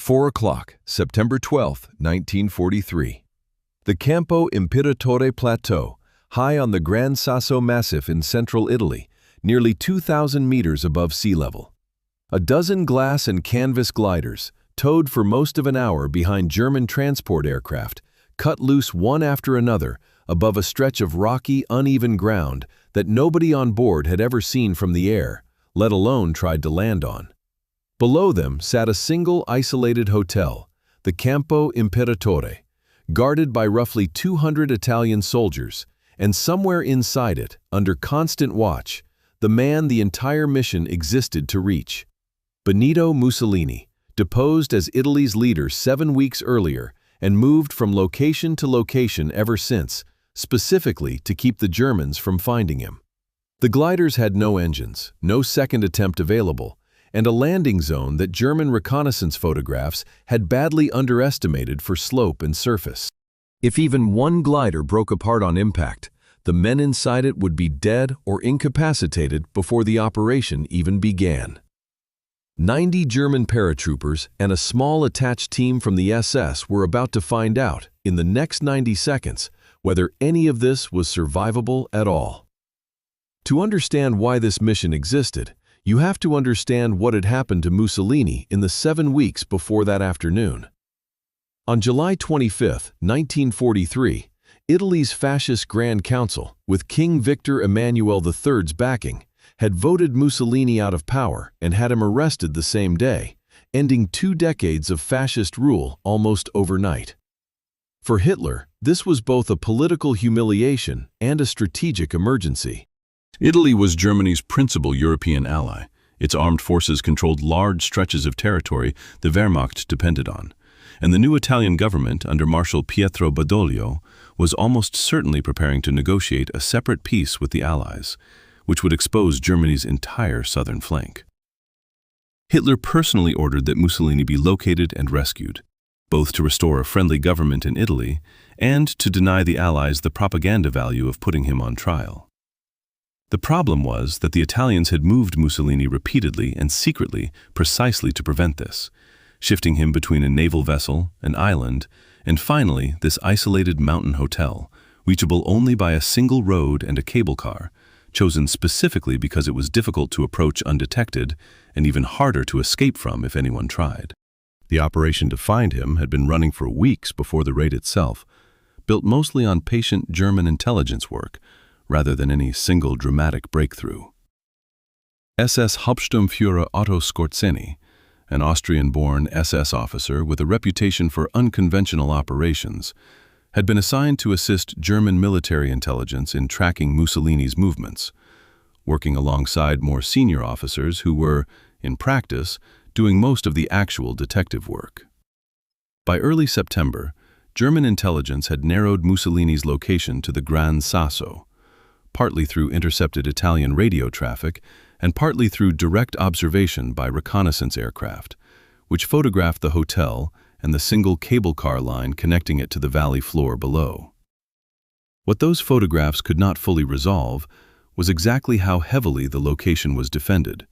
4 o'clock, September 12, 1943. The Campo Imperatore Plateau, high on the Gran Sasso Massif in central Italy, nearly 2,000 meters above sea level. A dozen glass and canvas gliders, towed for most of an hour behind German transport aircraft, cut loose one after another above a stretch of rocky, uneven ground that nobody on board had ever seen from the air, let alone tried to land on. Below them sat a single isolated hotel, the Campo Imperatore, guarded by roughly 200 Italian soldiers, and somewhere inside it, under constant watch, the man the entire mission existed to reach. Benito Mussolini, deposed as Italy's leader 7 weeks earlier and moved from location to location ever since, specifically to keep the Germans from finding him. The gliders had no engines, no second attempt available, and a landing zone that German reconnaissance photographs had badly underestimated for slope and surface. If even one glider broke apart on impact, the men inside it would be dead or incapacitated before the operation even began. 90 German paratroopers and a small attached team from the SS were about to find out, in the next 90 seconds, whether any of this was survivable at all. To understand why this mission existed, you have to understand what had happened to Mussolini in the 7 weeks before that afternoon. On July 25, 1943, Italy's fascist Grand Council, with King Victor Emmanuel III's backing, had voted Mussolini out of power and had him arrested the same day, ending 2 decades of fascist rule almost overnight. For Hitler, this was both a political humiliation and a strategic emergency. Italy was Germany's principal European ally. Its armed forces controlled large stretches of territory the Wehrmacht depended on, and the new Italian government under Marshal Pietro Badoglio was almost certainly preparing to negotiate a separate peace with the Allies, which would expose Germany's entire southern flank. Hitler personally ordered that Mussolini be located and rescued, both to restore a friendly government in Italy and to deny the Allies the propaganda value of putting him on trial. The problem was that the Italians had moved Mussolini repeatedly and secretly precisely to prevent this, shifting him between a naval vessel, an island, and finally this isolated mountain hotel, reachable only by a single road and a cable car, chosen specifically because it was difficult to approach undetected and even harder to escape from if anyone tried. The operation to find him had been running for weeks before the raid itself, built mostly on patient German intelligence work, rather than any single dramatic breakthrough. SS Hauptsturmführer Otto Skorzeny, an Austrian-born SS officer with a reputation for unconventional operations, had been assigned to assist German military intelligence in tracking Mussolini's movements, working alongside more senior officers who were, in practice, doing most of the actual detective work. By early September, German intelligence had narrowed Mussolini's location to the Gran Sasso, partly through intercepted Italian radio traffic and partly through direct observation by reconnaissance aircraft, which photographed the hotel and the single cable car line connecting it to the valley floor below. What those photographs could not fully resolve was exactly how heavily the location was defended,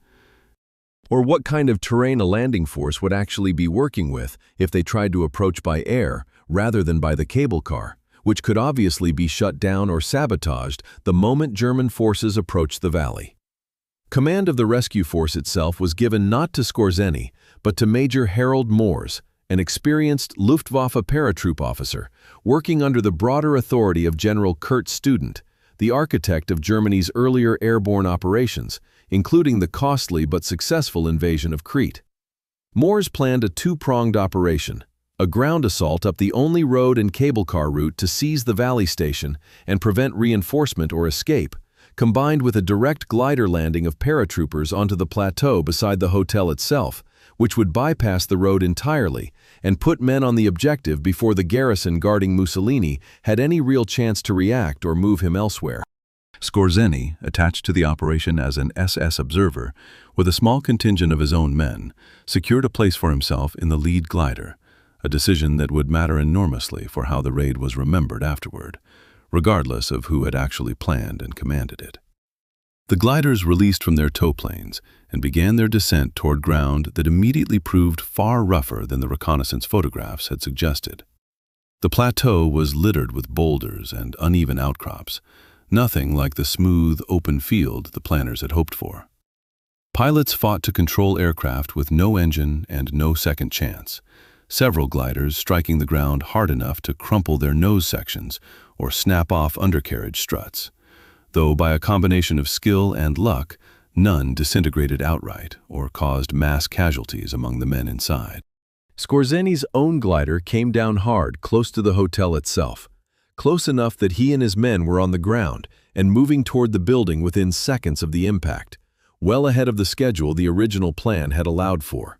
or what kind of terrain a landing force would actually be working with if they tried to approach by air rather than by the cable car, which could obviously be shut down or sabotaged the moment German forces approached the valley. Command of the rescue force itself was given not to Skorzeny, but to Major Harald Mors, an experienced Luftwaffe paratroop officer, working under the broader authority of General Kurt Student, the architect of Germany's earlier airborne operations, including the costly but successful invasion of Crete. Mors planned a 2-pronged operation: a ground assault up the only road and cable car route to seize the valley station and prevent reinforcement or escape, combined with a direct glider landing of paratroopers onto the plateau beside the hotel itself, which would bypass the road entirely and put men on the objective before the garrison guarding Mussolini had any real chance to react or move him elsewhere. Skorzeny, attached to the operation as an SS observer, with a small contingent of his own men, secured a place for himself in the lead glider, a decision that would matter enormously for how the raid was remembered afterward, regardless of who had actually planned and commanded it. The gliders released from their tow planes and began their descent toward ground that immediately proved far rougher than the reconnaissance photographs had suggested. The plateau was littered with boulders and uneven outcrops, nothing like the smooth, open field the planners had hoped for. Pilots fought to control aircraft with no engine and no second chance, several gliders striking the ground hard enough to crumple their nose sections or snap off undercarriage struts, though by a combination of skill and luck, none disintegrated outright or caused mass casualties among the men inside. Skorzeny's own glider came down hard close to the hotel itself, close enough that he and his men were on the ground and moving toward the building within seconds of the impact, well ahead of the schedule the original plan had allowed for.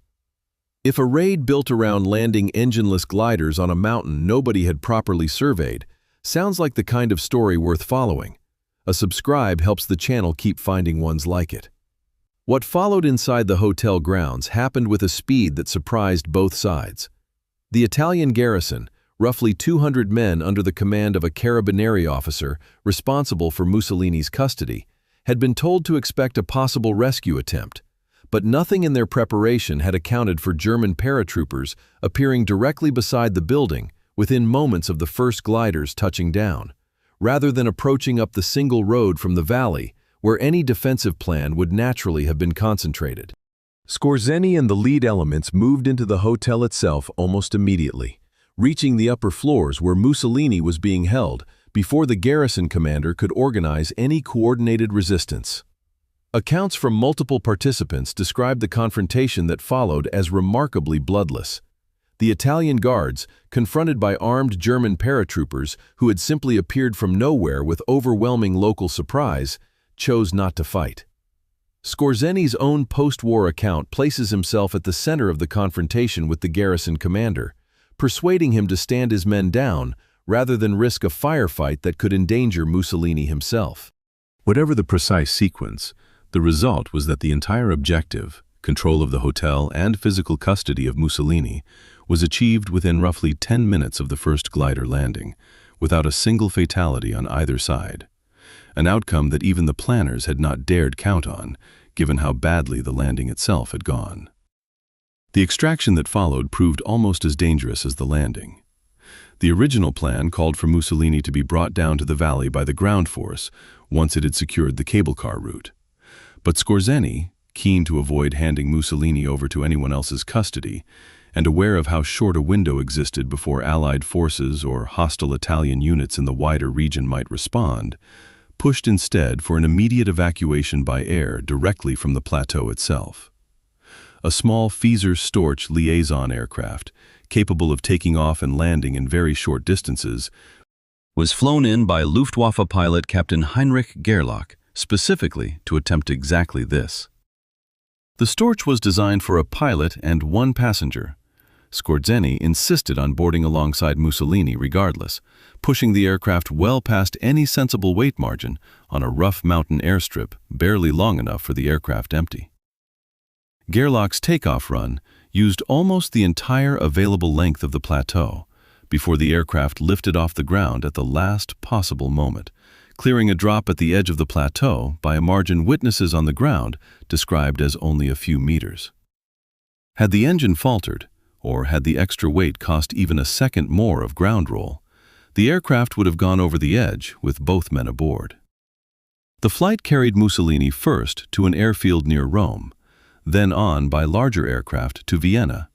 If a raid built around landing engineless gliders on a mountain nobody had properly surveyed, sounds like the kind of story worth following. A subscribe helps the channel keep finding ones like it. What followed inside the hotel grounds happened with a speed that surprised both sides. The Italian garrison, roughly 200 men under the command of a carabinieri officer responsible for Mussolini's custody, had been told to expect a possible rescue attempt, but nothing in their preparation had accounted for German paratroopers appearing directly beside the building within moments of the first gliders touching down, rather than approaching up the single road from the valley where any defensive plan would naturally have been concentrated. Skorzeny and the lead elements moved into the hotel itself almost immediately, reaching the upper floors where Mussolini was being held before the garrison commander could organize any coordinated resistance. Accounts from multiple participants described the confrontation that followed as remarkably bloodless. The Italian guards, confronted by armed German paratroopers who had simply appeared from nowhere with overwhelming local surprise, chose not to fight. Skorzeny's own post-war account places himself at the center of the confrontation with the garrison commander, persuading him to stand his men down rather than risk a firefight that could endanger Mussolini himself. Whatever the precise sequence, the result was that the entire objective, control of the hotel and physical custody of Mussolini, was achieved within roughly 10 minutes of the first glider landing, without a single fatality on either side. An outcome that even the planners had not dared count on, given how badly the landing itself had gone. The extraction that followed proved almost as dangerous as the landing. The original plan called for Mussolini to be brought down to the valley by the ground force once it had secured the cable car route. But Skorzeny, keen to avoid handing Mussolini over to anyone else's custody, and aware of how short a window existed before Allied forces or hostile Italian units in the wider region might respond, pushed instead for an immediate evacuation by air directly from the plateau itself. A small Feser-Storch liaison aircraft, capable of taking off and landing in very short distances, was flown in by Luftwaffe pilot Captain Heinrich Gerlach, specifically to attempt exactly this. The Storch was designed for a pilot and one passenger. Skorzeny insisted on boarding alongside Mussolini regardless, pushing the aircraft well past any sensible weight margin on a rough mountain airstrip barely long enough for the aircraft empty. Gerlach's takeoff run used almost the entire available length of the plateau before the aircraft lifted off the ground at the last possible moment, clearing a drop at the edge of the plateau by a margin witnesses on the ground described as only a few meters. Had the engine faltered, or had the extra weight cost even a second more of ground roll, the aircraft would have gone over the edge with both men aboard. The flight carried Mussolini first to an airfield near Rome, then on by larger aircraft to Vienna,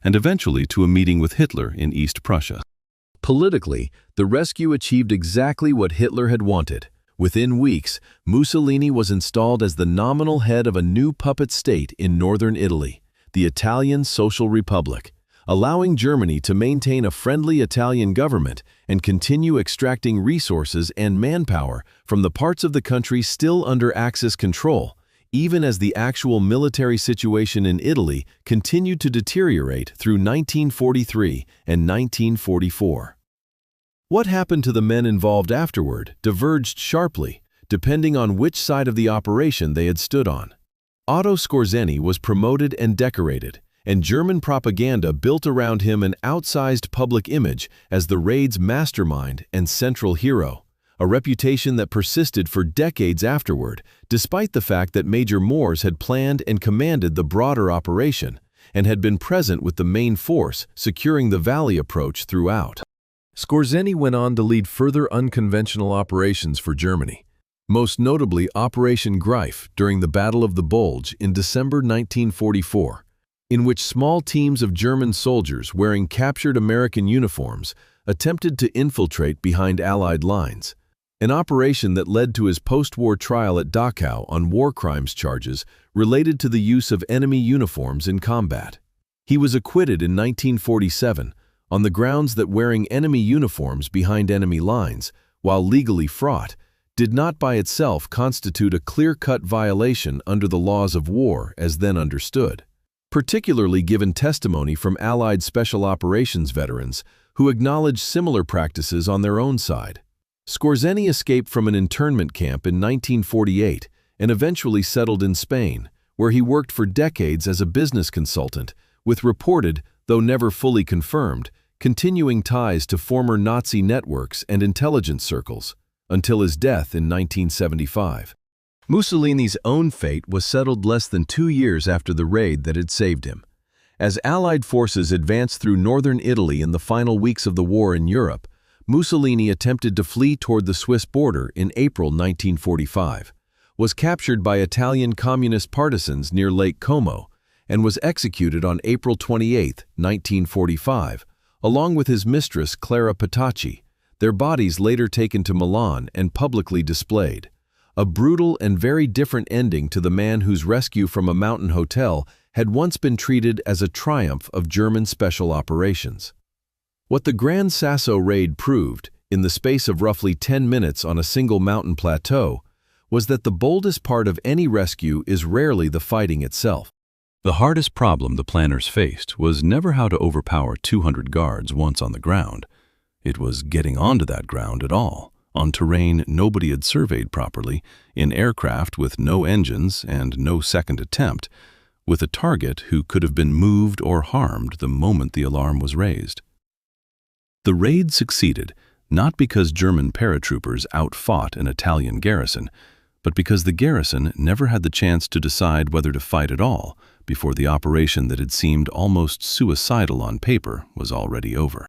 and eventually to a meeting with Hitler in East Prussia. Politically, the rescue achieved exactly what Hitler had wanted. Within weeks, Mussolini was installed as the nominal head of a new puppet state in northern Italy, the Italian Social Republic, allowing Germany to maintain a friendly Italian government and continue extracting resources and manpower from the parts of the country still under Axis control, even as the actual military situation in Italy continued to deteriorate through 1943 and 1944. What happened to the men involved afterward diverged sharply, depending on which side of the operation they had stood on. Otto Skorzeny was promoted and decorated, and German propaganda built around him an outsized public image as the raid's mastermind and central hero, a reputation that persisted for decades afterward, despite the fact that Major Mors had planned and commanded the broader operation and had been present with the main force securing the valley approach throughout. Skorzeny went on to lead further unconventional operations for Germany, most notably Operation Greif during the Battle of the Bulge in December 1944, in which small teams of German soldiers wearing captured American uniforms attempted to infiltrate behind Allied lines, an operation that led to his post-war trial at Dachau on war crimes charges related to the use of enemy uniforms in combat. He was acquitted in 1947 on the grounds that wearing enemy uniforms behind enemy lines, while legally fraught, did not by itself constitute a clear-cut violation under the laws of war as then understood, particularly given testimony from Allied Special Operations veterans who acknowledged similar practices on their own side. Skorzeny escaped from an internment camp in 1948 and eventually settled in Spain, where he worked for decades as a business consultant, with reported, though never fully confirmed, continuing ties to former Nazi networks and intelligence circles, until his death in 1975. Mussolini's own fate was settled less than 2 years after the raid that had saved him. As Allied forces advanced through northern Italy in the final weeks of the war in Europe, Mussolini attempted to flee toward the Swiss border in April 1945, was captured by Italian communist partisans near Lake Como, and was executed on April 28, 1945, along with his mistress Clara Petacci, their bodies later taken to Milan and publicly displayed. A brutal and very different ending to the man whose rescue from a mountain hotel had once been treated as a triumph of German special operations. What the Gran Sasso raid proved, in the space of roughly 10 minutes on a single mountain plateau, was that the boldest part of any rescue is rarely the fighting itself. The hardest problem the planners faced was never how to overpower 200 guards once on the ground. It was getting onto that ground at all, on terrain nobody had surveyed properly, in aircraft with no engines and no second attempt, with a target who could have been moved or harmed the moment the alarm was raised. The raid succeeded, not because German paratroopers outfought an Italian garrison, but because the garrison never had the chance to decide whether to fight at all before the operation that had seemed almost suicidal on paper was already over.